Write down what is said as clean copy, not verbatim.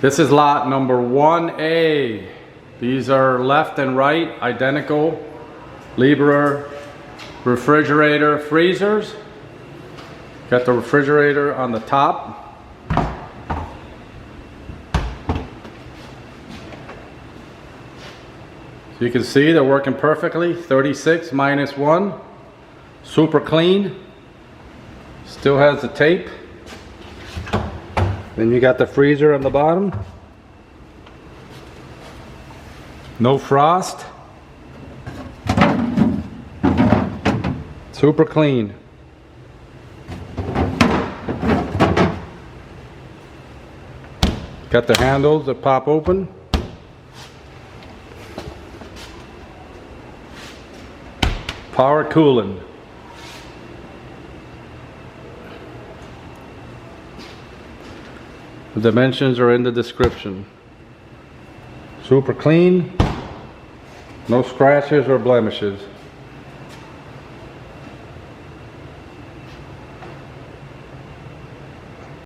This is lot number 1A. These are left and right, identical Liebherr refrigerator freezers. Got the refrigerator on the top. So you can see they're working perfectly. 36 minus 1. Super clean. Still has the tape. Then you got the freezer on the bottom. No frost. Super clean. Got the handles that pop open. Power cooling. The dimensions are in the description. Super clean. No scratches or blemishes.